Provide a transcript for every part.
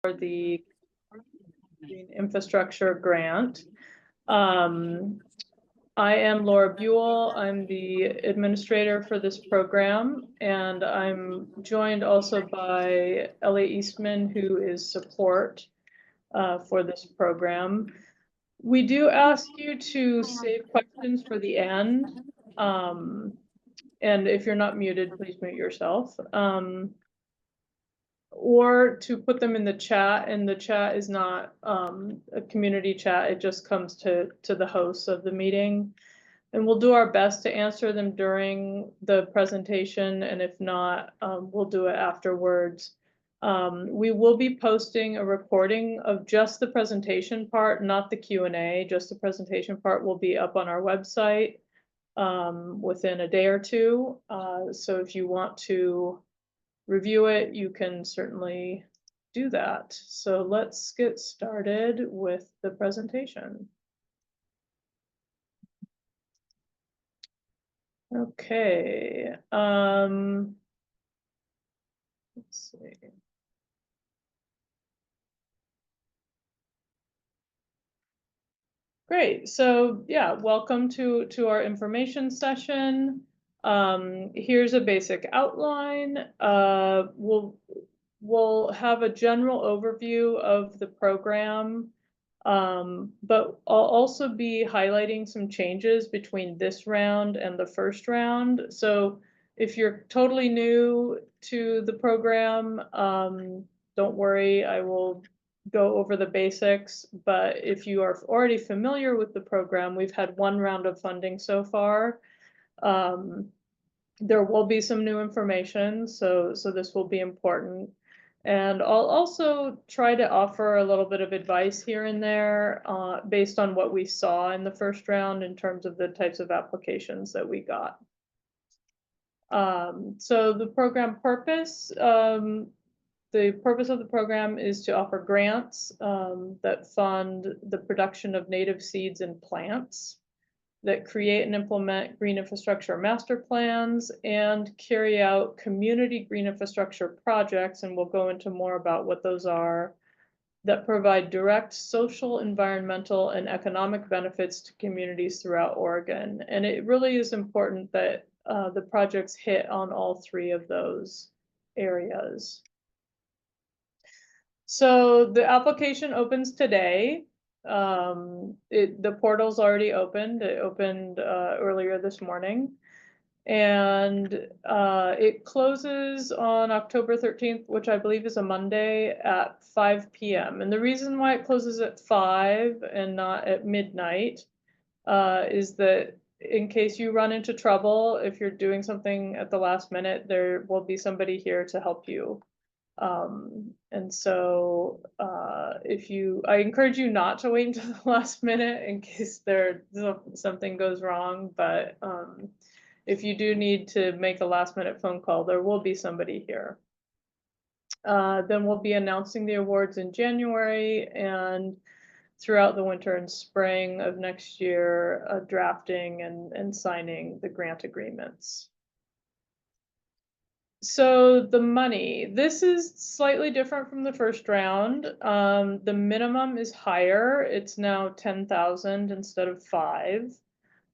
for the Green Infrastructure Grant. I am Laura Buell. I'm the administrator for this program, and I'm joined also by Elliot Eastman, who is support for this program. We do ask you to save questions for the end. And if you're not muted, please mute yourself. Or to put them in the chat, and the chat is not a community chat, it just comes to the hosts of the meeting. And we'll do our best to answer them during the presentation, and if not, we'll do it afterwards. We will be posting a recording of just the presentation part, not the Q&A, just the presentation part will be up on our website within a day or two. So if you want to review it, you can certainly do that. So let's get started with the presentation. Okay, let's see. Great, so yeah, welcome to our information session. Here's a basic outline. We'll have a general overview of the program, but I'll also be highlighting some changes between this round and the first round. So if you're totally new to the program, don't worry, I will go over the basics, but if you are already familiar with the program, we've had one round of funding so far. There will be some new information, so this will be important. And I'll also try to offer a little bit of advice here and there based on what we saw in the first round in terms of the types of applications that we got. So the program purpose, the purpose of the program is to offer grants that fund the production of native seeds and plants, that create and implement green infrastructure master plans, and carry out community green infrastructure projects, and we'll go into more about what those are, that provide direct social, environmental, and economic benefits to communities throughout Oregon. And it really is important that the projects hit on all three of those areas. So the application opens today. The portal's already opened. It opened earlier this morning, and it closes on October 13th, which I believe is a Monday at 5 p.m. And the reason why it closes at 5 and not at midnight is that in case you run into trouble, if you're doing something at the last minute, there will be somebody here to help you. And so I encourage you not to wait until the last minute in case something goes wrong, but if you do need to make a last minute phone call, there will be somebody here. Then we'll be announcing the awards in January, and throughout the winter and spring of next year, drafting and signing the grant agreements. So the money, this is slightly different from the first round. The minimum is higher. It's now 10,000 instead of 5.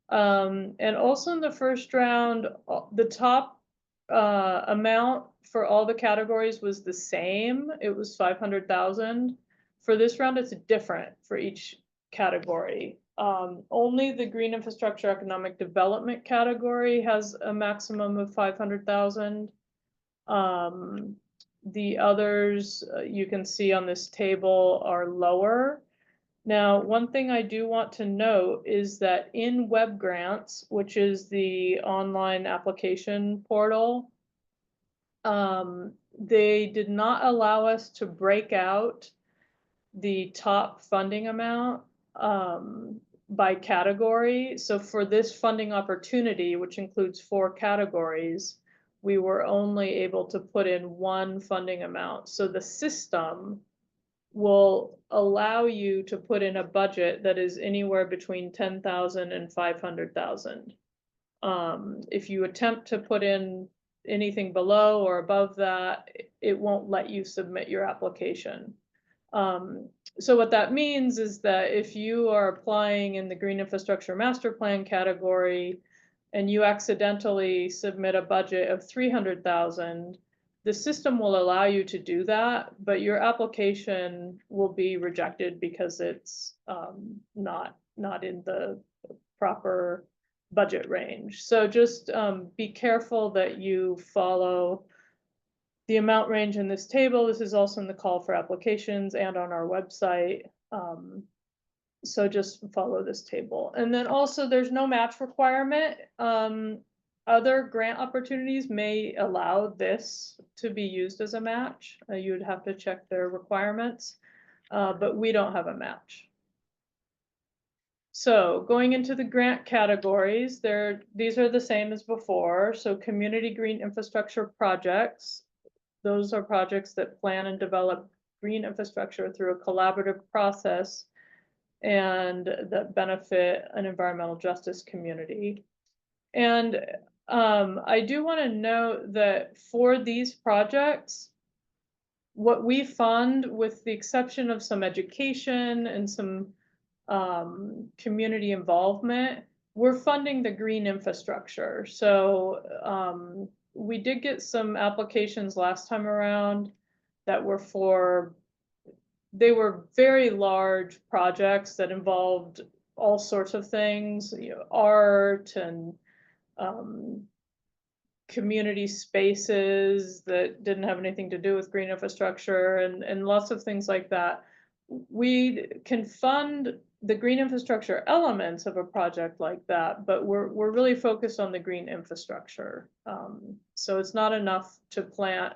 And also in the first round, the top amount for all the categories was the same. It was 500,000. For this round, it's different for each category. Only the green infrastructure economic development category has a maximum of 500,000. The others you can see on this table are lower. Now, one thing I do want to note is that in Web Grants, which is the online application portal, they did not allow us to break out the top funding amount by category. So for this funding opportunity, which includes 4 categories, we were only able to put in one funding amount. So the system will allow you to put in a budget that is anywhere between 10,000 and 500,000. If you attempt to put in anything below or above that, it won't let you submit your application. So what that means is that if you are applying in the Green Infrastructure Master Plan category and you accidentally submit a budget of 300,000, the system will allow you to do that, but your application will be rejected because it's not in the proper budget range. So just be careful that you follow the amount range in this table. This is also in the call for applications and on our website. So just follow this table. And then also there's no match requirement. Other grant opportunities may allow this to be used as a match. You would have to check their requirements, but we don't have a match. So going into the grant categories, these are the same as before. So community green infrastructure projects. Those are projects that plan and develop green infrastructure through a collaborative process and that benefit an environmental justice community. And I do want to note that for these projects, what we fund, with the exception of some education and some community involvement, we're funding the green infrastructure. So we did get some applications last time around that were they were very large projects that involved all sorts of things, art and community spaces that didn't have anything to do with green infrastructure and lots of things like that. We can fund the green infrastructure elements of a project like that, but we're really focused on the green infrastructure. So it's not enough to plant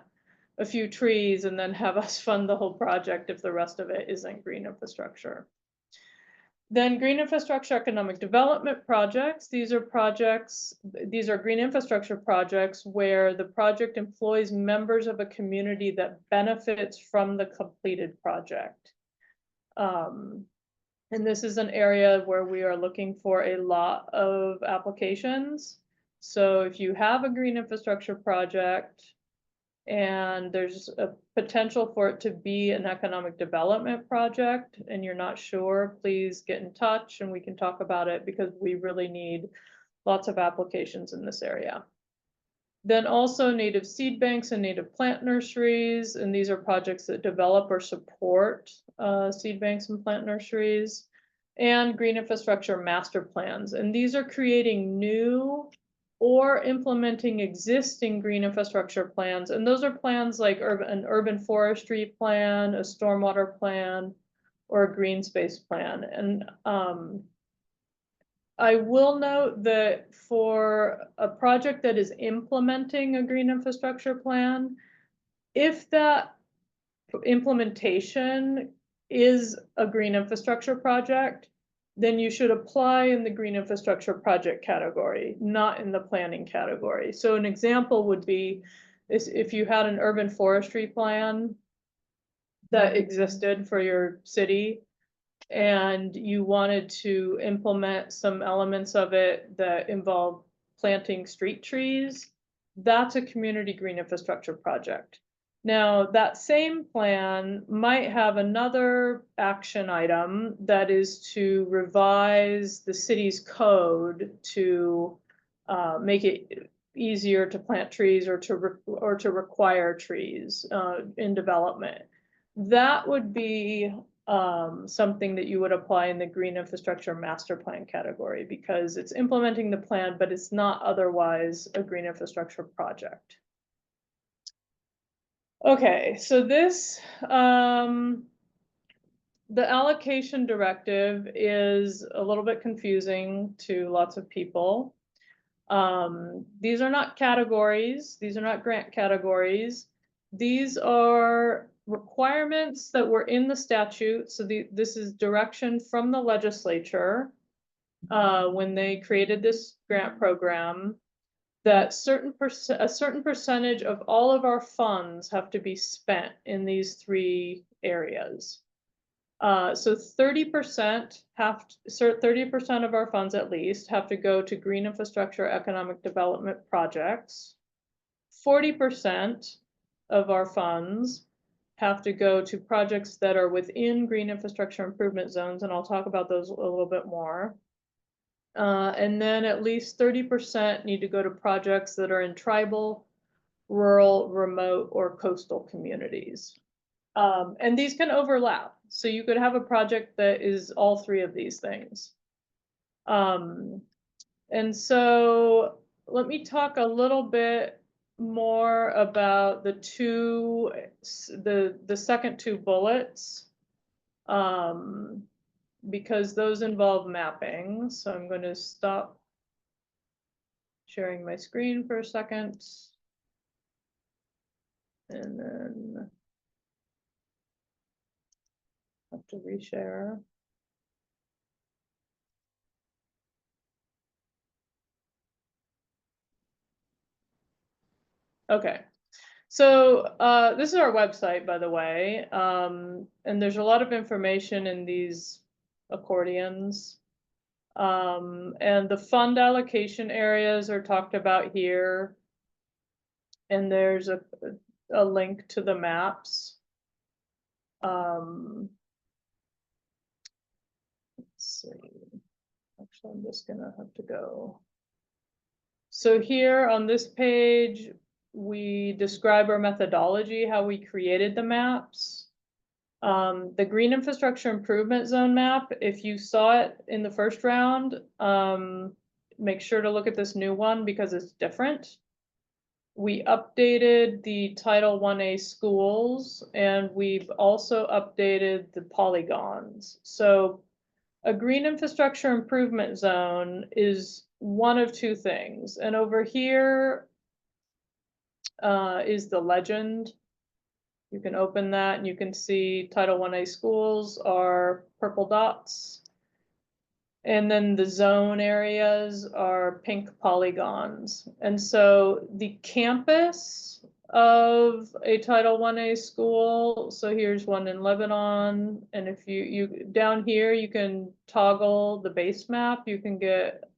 a few trees and then have us fund the whole project if the rest of it isn't green infrastructure. Then green infrastructure economic development projects. These are green infrastructure projects where the project employs members of a community that benefits from the completed project. And this is an area where we are looking for a lot of applications. So if you have a green infrastructure project and there's a potential for it to be an economic development project and you're not sure, please get in touch and we can talk about it, because we really need lots of applications in this area. Then also native seed banks and native plant nurseries, and these are projects that develop or support seed banks and plant nurseries, and green infrastructure master plans. And these are creating new or implementing existing green infrastructure plans. And those are plans like an urban forestry plan, a stormwater plan, or a green space plan. And I will note that for a project that is implementing a green infrastructure plan, if that implementation is a green infrastructure project, then you should apply in the green infrastructure project category, not in the planning category. So an example would be if you had an urban forestry plan that existed for your city and you wanted to implement some elements of it that involve planting street trees, that's a community green infrastructure project. Now, that same plan might have another action item that is to revise the city's code to make it easier to plant trees or to require trees in development. That would be something that you would apply in the green infrastructure master plan category, because it's implementing the plan, but it's not otherwise a green infrastructure project. Okay, so this, the allocation directive is a little bit confusing to lots of people. These are not categories. These are not grant categories. These are requirements that were in the statute. So this is direction from the legislature when they created this grant program, that a certain percentage of all of our funds have to be spent in these three areas. So 30% of our funds at least have to go to green infrastructure economic development projects. 40% of our funds have to go to projects that are within green infrastructure improvement zones, and I'll talk about those a little bit more. And then at least 30% need to go to projects that are in tribal, rural, remote, or coastal communities. And these can overlap. So you could have a project that is all three of these things. And so let me talk a little bit more about the second two bullets, because those involve mapping. So I'm going to stop sharing my screen for a second. And then have to reshare. Okay. So this is our website, by the way, and there's a lot of information in these accordions. And the fund allocation areas are talked about here. And there's a link to the maps. Let's see. Actually, I'm just gonna have to go. So here on this page, we describe our methodology, how we created the maps. The Green Infrastructure Improvement Zone map, if you saw it in the first round, make sure to look at this new one because it's different. We updated the Title 1A schools, and we've also updated the polygons. So a green infrastructure improvement zone is one of two things. And over here is the legend. You can open that and you can see Title 1A schools are purple dots. And then the zone areas are pink polygons. And so the campus of a Title 1A school, so here's one in Lebanon, and if you down here, you can toggle the base map, you can get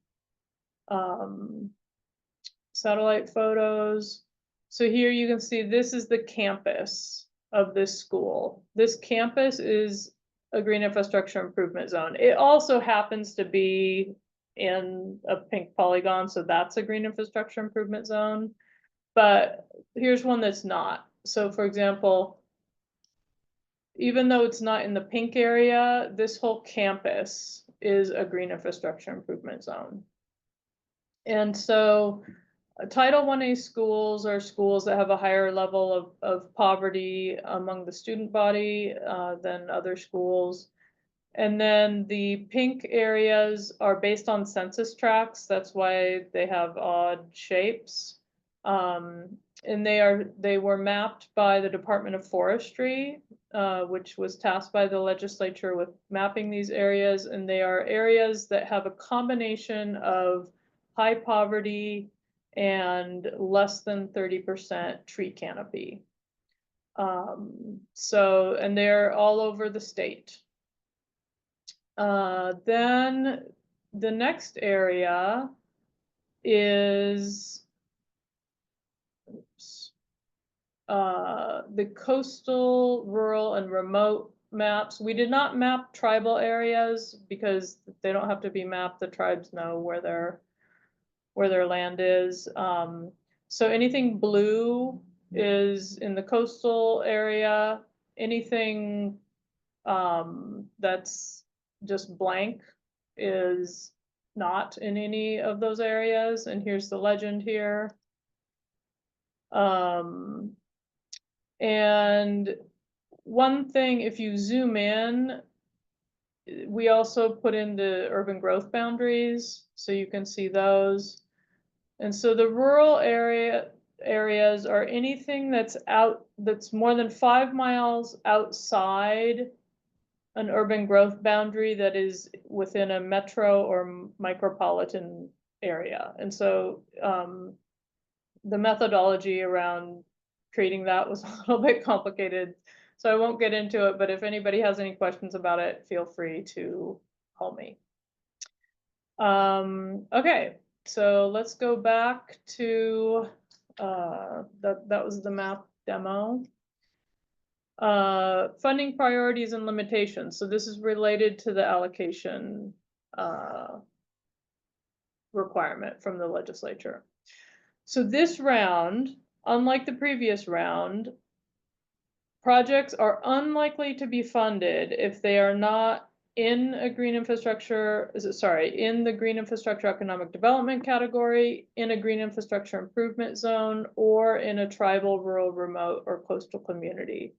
satellite photos. So here you can see this is the campus of this school. This campus is a green infrastructure improvement zone. It also happens to be in a pink polygon, so that's a green infrastructure improvement zone. But here's one that's not. So for example, even though it's not in the pink area, this whole campus is a green infrastructure improvement zone. And so Title 1A schools are schools that have a higher level of poverty among the student body than other schools. And then the pink areas are based on census tracts. That's why they have odd shapes. And they were mapped by the Department of Forestry, which was tasked by the legislature with mapping these areas. And they are areas that have a combination of high poverty and less than 30% tree canopy. And they're all over the state. Then the next area is the coastal, rural, and remote maps. We did not map tribal areas because they don't have to be mapped. The tribes know where their land is. So anything blue is in the coastal area. Anything that's just blank is not in any of those areas. And here's the legend here. And one thing, if you zoom in, we also put in the urban growth boundaries, so you can see those. And so the rural areas are anything that's more than 5 miles outside an urban growth boundary that is within a metro or micropolitan area. And so the methodology around creating that was a little bit complicated, so I won't get into it, but if anybody has any questions about it, feel free to call me. Okay, so let's go back to that was the map demo. Funding priorities and limitations. So this is related to the allocation requirement from the legislature. So this round, unlike the previous round, projects are unlikely to be funded if they are not in a green infrastructure, in the green infrastructure economic development category, in a green infrastructure improvement zone, or in a tribal, rural, remote, or coastal community.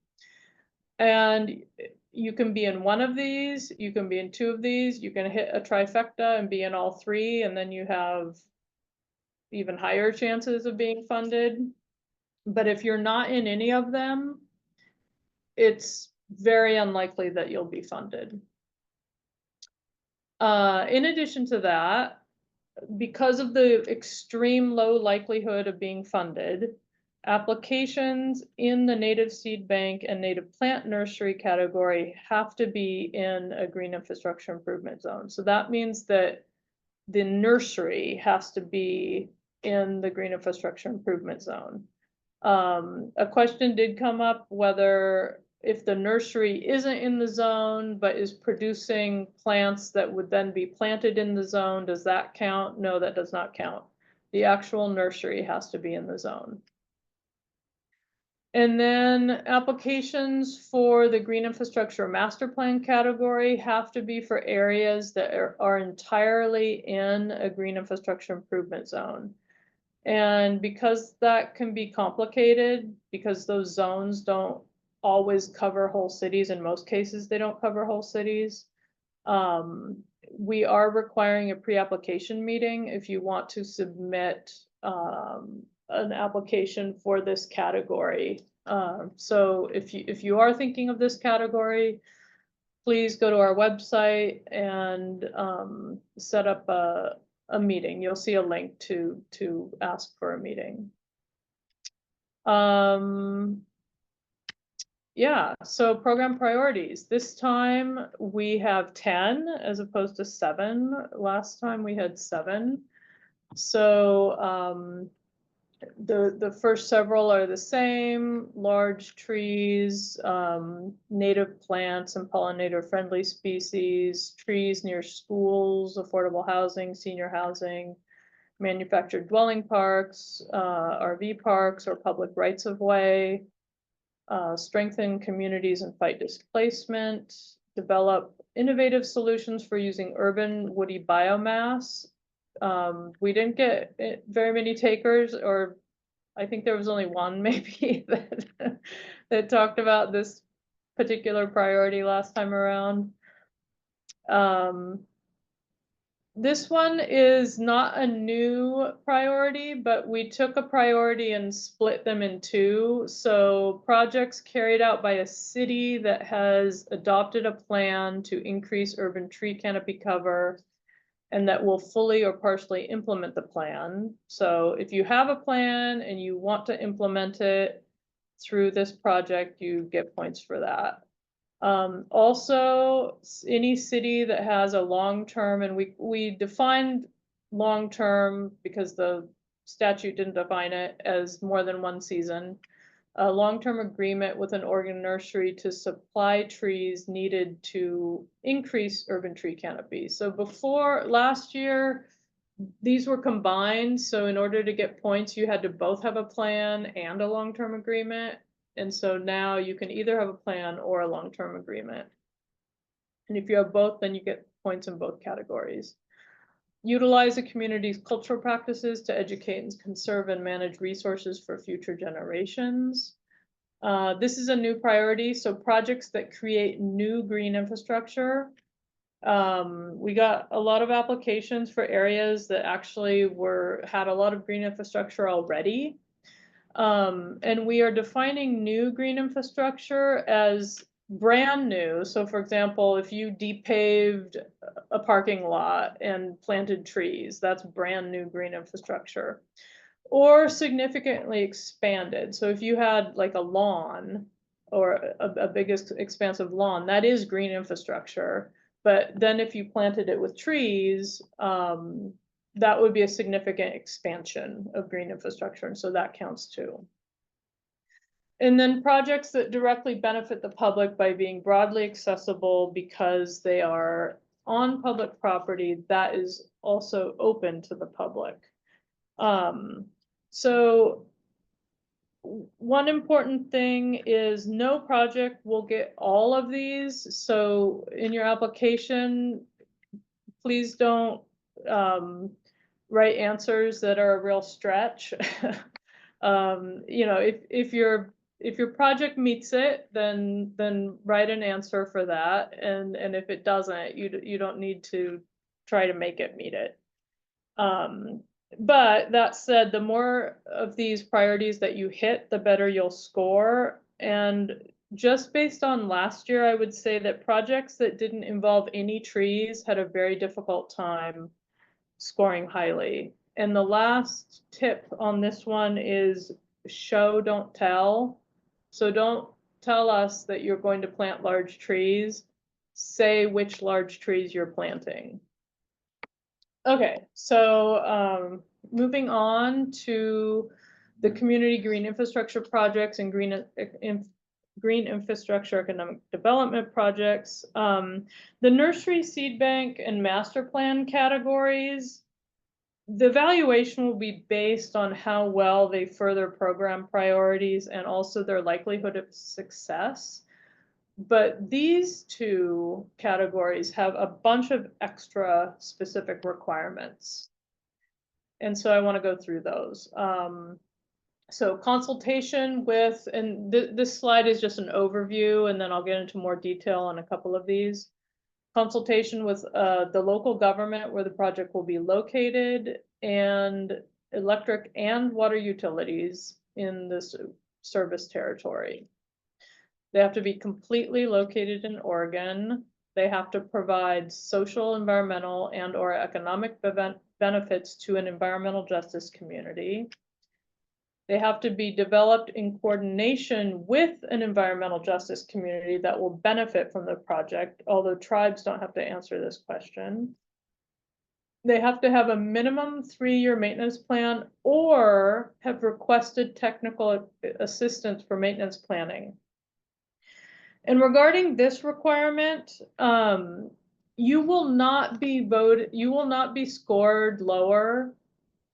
And you can be in one of these, you can be in two of these, you can hit a trifecta and be in all three, and then you have even higher chances of being funded. But if you're not in any of them, it's very unlikely that you'll be funded. In addition to that, because of the extreme low likelihood of being funded, applications in the native seed bank and native plant nursery category have to be in a green infrastructure improvement zone. So that means that the nursery has to be in the green infrastructure improvement zone. A question did come up whether if the nursery isn't in the zone but is producing plants that would then be planted in the zone, does that count? No, that does not count. The actual nursery has to be in the zone. And then applications for the green infrastructure master plan category have to be for areas that are entirely in a green infrastructure improvement zone. And because that can be complicated, because those zones don't always cover whole cities, in most cases they don't cover whole cities, we are requiring a pre-application meeting if you want to submit an application for this category. So if you are thinking of this category, please go to our website and set up a meeting. You'll see a link to ask for a meeting. Yeah, so program priorities. This time we have 10 as opposed to 7. Last time we had 7. So the first several are the same: large trees, native plants and pollinator-friendly species, trees near schools, affordable housing, senior housing, manufactured dwelling parks, RV parks, or public rights-of-way, strengthen communities and fight displacement, develop innovative solutions for using urban woody biomass. We didn't get very many takers, or I think there was only one maybe that talked about this particular priority last time around. This one is not a new priority, but we took a priority and split them in two. So projects carried out by a city that has adopted a plan to increase urban tree canopy cover and that will fully or partially implement the plan. So if you have a plan and you want to implement it through this project, you get points for that. Also, any city that has a long-term, and we defined long-term because the statute didn't define it as more than one season, a long-term agreement with an Oregon nursery to supply trees needed to increase urban tree canopy. So before last year, these were combined. So in order to get points, you had to both have a plan and a long-term agreement. And so now you can either have a plan or a long-term agreement. And if you have both, then you get points in both categories. Utilize the community's cultural practices to educate and conserve and manage resources for future generations. This is a new priority, so projects that create new green infrastructure. We got a lot of applications for areas that actually had a lot of green infrastructure already. And we are defining new green infrastructure as brand new. So for example, if you depaved a parking lot and planted trees, that's brand new green infrastructure. Or significantly expanded. So if you had like a lawn or a big expansive lawn, that is green infrastructure. But then if you planted it with trees, that would be a significant expansion of green infrastructure, and so that counts too. And then projects that directly benefit the public by being broadly accessible because they are on public property, that is also open to the public. So one important thing is no project will get all of these. So in your application, please don't write answers that are a real stretch. You know, if your project meets it, then write an answer for that, and if it doesn't, you don't need to try to make it meet it. But that said, the more of these priorities that you hit, the better you'll score. And just based on last year, I would say that projects that didn't involve any trees had a very difficult time scoring highly. And the last tip on this one is show, don't tell. So don't tell us that you're going to plant large trees. Say which large trees you're planting. Okay, so moving on to the community green infrastructure projects and green infrastructure economic development projects. The nursery, seed bank, and master plan categories, the evaluation will be based on how well they further program priorities and also their likelihood of success. But these two categories have a bunch of extra specific requirements. And so I want to go through those. So consultation with, and this slide is just an overview, and then I'll get into more detail on a couple of these. Consultation with the local government where the project will be located, and electric and water utilities in this service territory. They have to be completely located in Oregon. They have to provide social, environmental, and or economic benefits to an environmental justice community. They have to be developed in coordination with an environmental justice community that will benefit from the project, although tribes don't have to answer this question. They have to have a minimum 3-year maintenance plan or have requested technical assistance for maintenance planning. And regarding this requirement, you will not be scored lower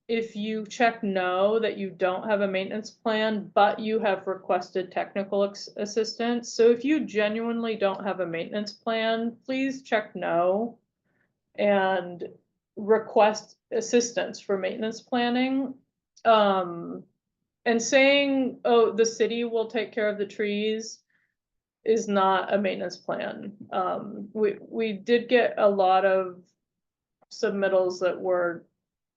if you check no, that you don't have a maintenance plan, but you have requested technical assistance. So if you genuinely don't have a maintenance plan, please check no and request assistance for maintenance planning. And saying, oh, the city will take care of the trees is not a maintenance plan. We did get a lot of submittals that were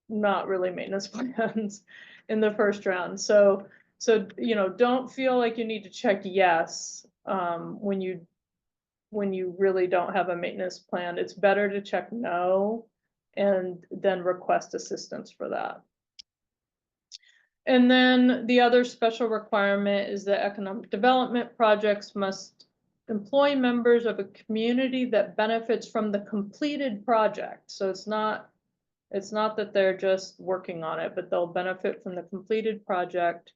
not really maintenance plans in the first round. So you know, don't feel like you need to check yes when you really don't have a maintenance plan. It's better to check no and then request assistance for that. And then the other special requirement is that economic development projects must employ members of a community that benefits from the completed project. So it's not that they're just working on it, but they'll benefit from the completed project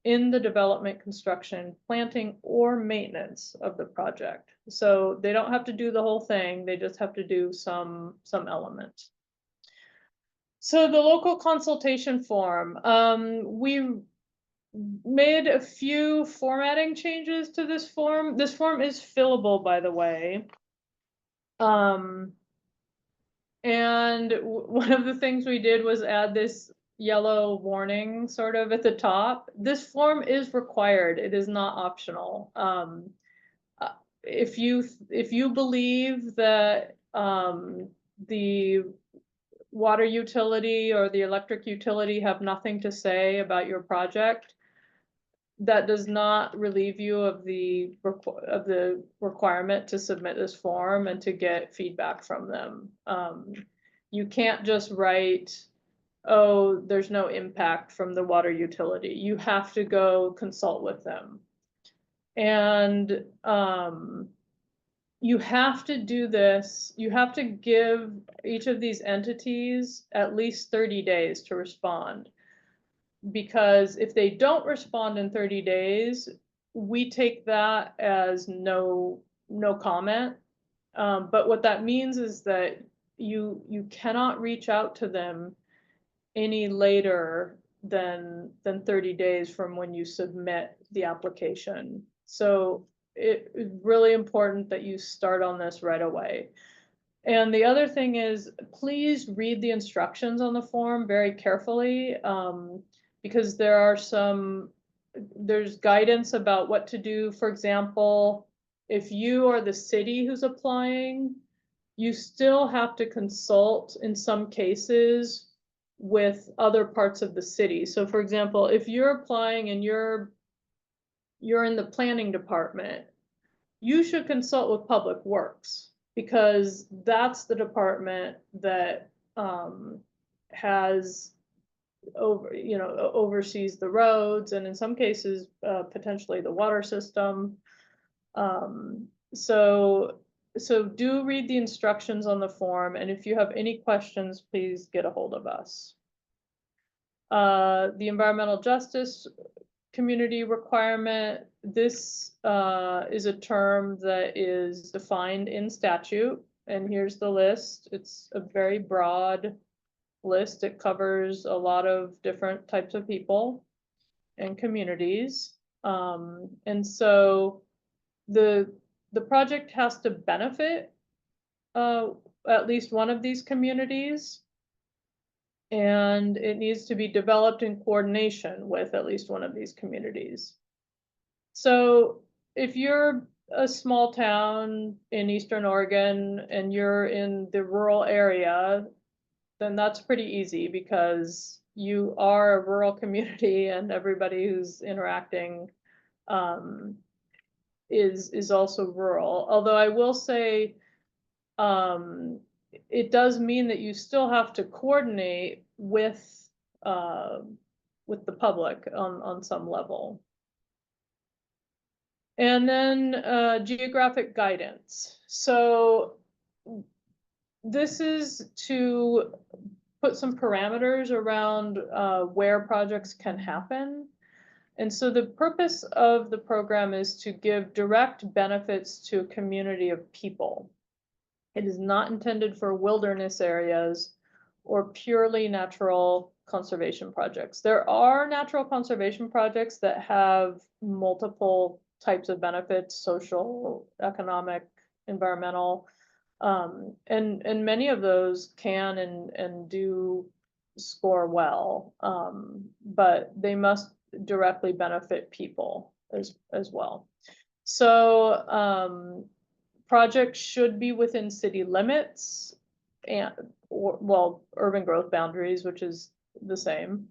in the development, construction, planting, or maintenance of the project. So they don't have to do the whole thing, they just have to do some element. So the local consultation form, we made a few formatting changes to this form. This form is fillable, by the way. And one of the things we did was add this yellow warning sort of at the top. This form is required, it is not optional. If you believe that the water utility or the electric utility have nothing to say about your project, that does not relieve you of the requirement to submit this form and to get feedback from them. You can't just write, oh, there's no impact from the water utility. You have to go consult with them. And you have to do this, you have to give each of these entities at least 30 days to respond. Because if they don't respond in 30 days, we take that as no comment. But what that means is that you cannot reach out to them any later than 30 days from when you submit the application. So it's really important that you start on this right away. And the other thing is, please read the instructions on the form very carefully, because there's guidance about what to do. For example, if you are the city who's applying, you still have to consult in some cases with other parts of the city. So for example, if you're applying and you're in the planning department, you should consult with Public Works, because that's the department that has oversees the roads, and in some cases potentially the water system. So do read the instructions on the form, and if you have any questions, please get a hold of us. The environmental justice community requirement, this is a term that is defined in statute, and here's the list. It's a very broad list. It covers a lot of different types of people and communities. And so the project has to benefit at least one of these communities, and it needs to be developed in coordination with at least one of these communities. So if you're a small town in Eastern Oregon and you're in the rural area, then that's pretty easy, because you are a rural community and everybody who's interacting is also rural. Although I will say, it does mean that you still have to coordinate with the public on some level. And then geographic guidance. So this is to put some parameters around where projects can happen. And so the purpose of the program is to give direct benefits to a community of people. It is not intended for wilderness areas or purely natural conservation projects. There are natural conservation projects that have multiple types of benefits: social, economic, environmental, and many of those can and do score well, but they must directly benefit people as well. So projects should be within city limits or urban growth boundaries, which is the same.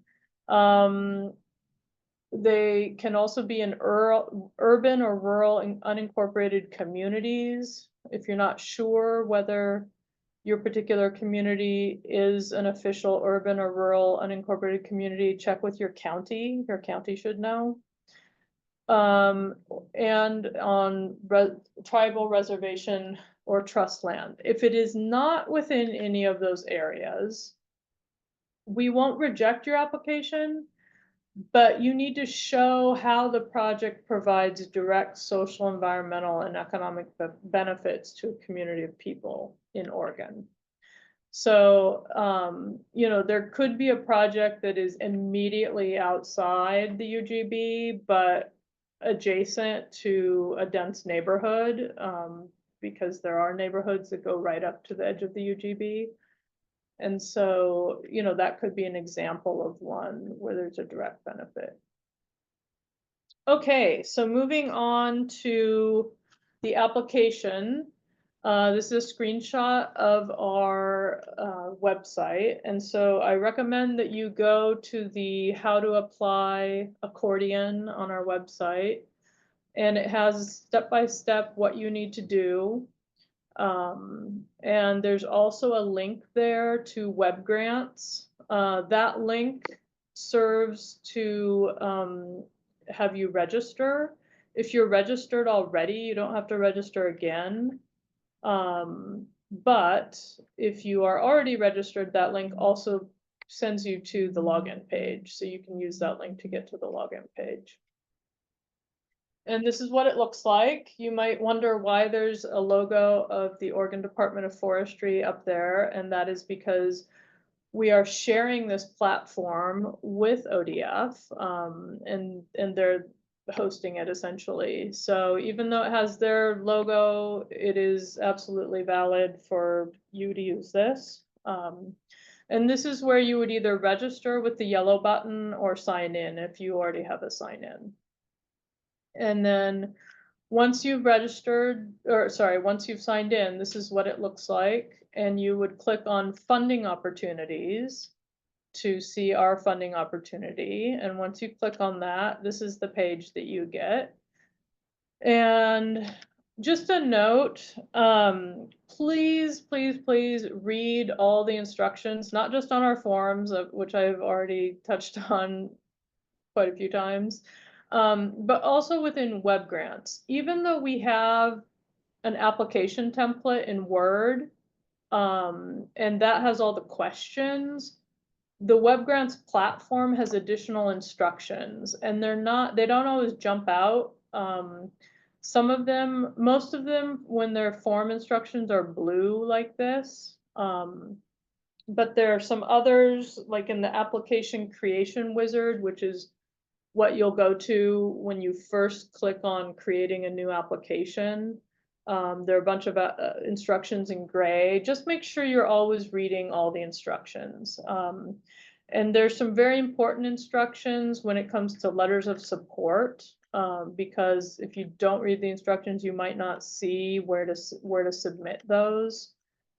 They can also be in urban or rural and unincorporated communities. If you're not sure whether your particular community is an official urban or rural unincorporated community, check with your county. Your county should know. And on tribal, reservation, or trust land. If it is not within any of those areas, we won't reject your application, but you need to show how the project provides direct social, environmental, and economic benefits to a community of people in Oregon. So, there could be a project that is immediately outside the UGB, but adjacent to a dense neighborhood, because there are neighborhoods that go right up to the edge of the UGB. And so, that could be an example of one where there's a direct benefit. Okay, so moving on to the application. This is a screenshot of our website. And so I recommend that you go to the How to Apply accordion on our website. And it has step-by-step what you need to do. And there's also a link there to web grants. That link serves to have you register. If you're registered already, you don't have to register again. But if you are already registered, that link also sends you to the login page. So you can use that link to get to the login page. And this is what it looks like. You might wonder why there's a logo of the Oregon Department of Forestry up there, and that is because we are sharing this platform with ODF, and they're hosting it essentially. So even though it has their logo, it is absolutely valid for you to use this. And this is where you would either register with the yellow button or sign in if you already have a sign in. And then once you've registered, or sorry, once you've signed in, this is what it looks like. And you would click on funding opportunities to see our funding opportunity. And once you click on that, this is the page that you get. And just a note, please, please, please read all the instructions, not just on our forms, which I've already touched on quite a few times, but also within web grants. Even though we have an application template in Word, and that has all the questions, the web grants platform has additional instructions, and they don't always jump out. Some of them, most of them, when their form instructions are blue like this, but there are some others, like in the application creation wizard, which is what you'll go to when you first click on creating a new application. There are a bunch of instructions in gray. Just make sure you're always reading all the instructions. And there's some very important instructions when it comes to letters of support, because if you don't read the instructions, you might not see where to submit those.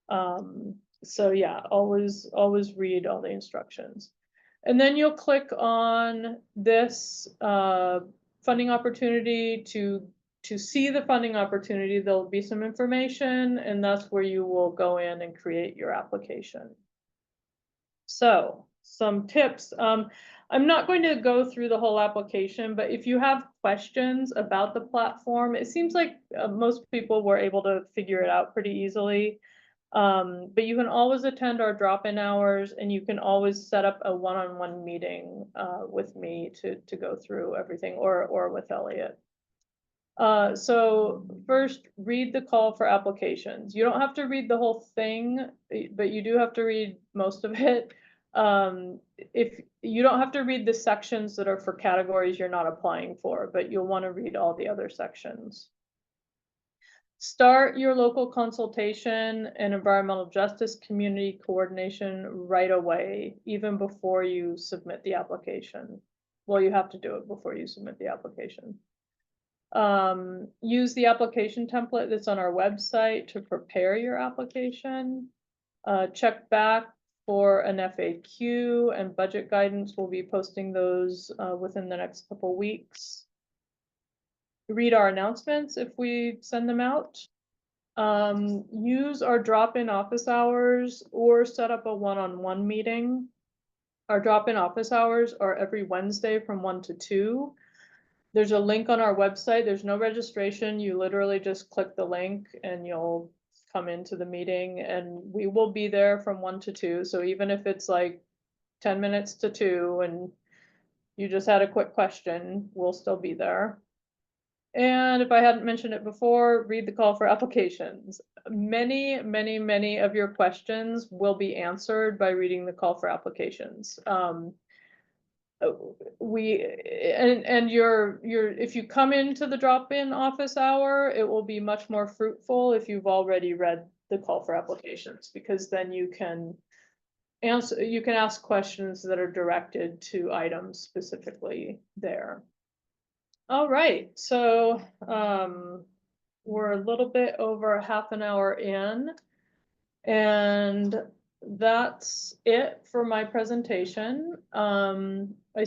So yeah, always read all the instructions. And then you'll click on this funding opportunity to see the funding opportunity. There'll be some information, and that's where you will go in and create your application. So some tips. I'm not going to go through the whole application, but if you have questions about the platform, it seems like most people were able to figure it out pretty easily. But you can always attend our drop-in hours, and you can always set up a one-on-one meeting with me to go through everything, or with Elliot. So first, read the call for applications. You don't have to read the whole thing, but you do have to read most of it. If you don't have to read the sections that are for categories you're not applying for, but you'll want to read all the other sections. Start your local consultation and environmental justice community coordination right away, even before you submit the application. Well, you have to do it before you submit the application. Use the application template that's on our website to prepare your application. Check back for an FAQ and budget guidance. We'll be posting those within the next couple weeks. Read our announcements if we send them out. Use our drop-in office hours or set up a one-on-one meeting. Our drop-in office hours are every Wednesday from 1 to 2. There's a link on our website. There's no registration. You literally just click the link and you'll come into the meeting, and we will be there from 1 to 2. So even if it's like 10 minutes to 2 and you just had a quick question, we'll still be there. And if I hadn't mentioned it before, read the call for applications. Many, many, many of your questions will be answered by reading the call for applications. If you come into the drop-in office hour, it will be much more fruitful if you've already read the call for applications, because then you can ask questions that are directed to items specifically there. All right, so we're a little bit over half an hour in, and that's it for my presentation. I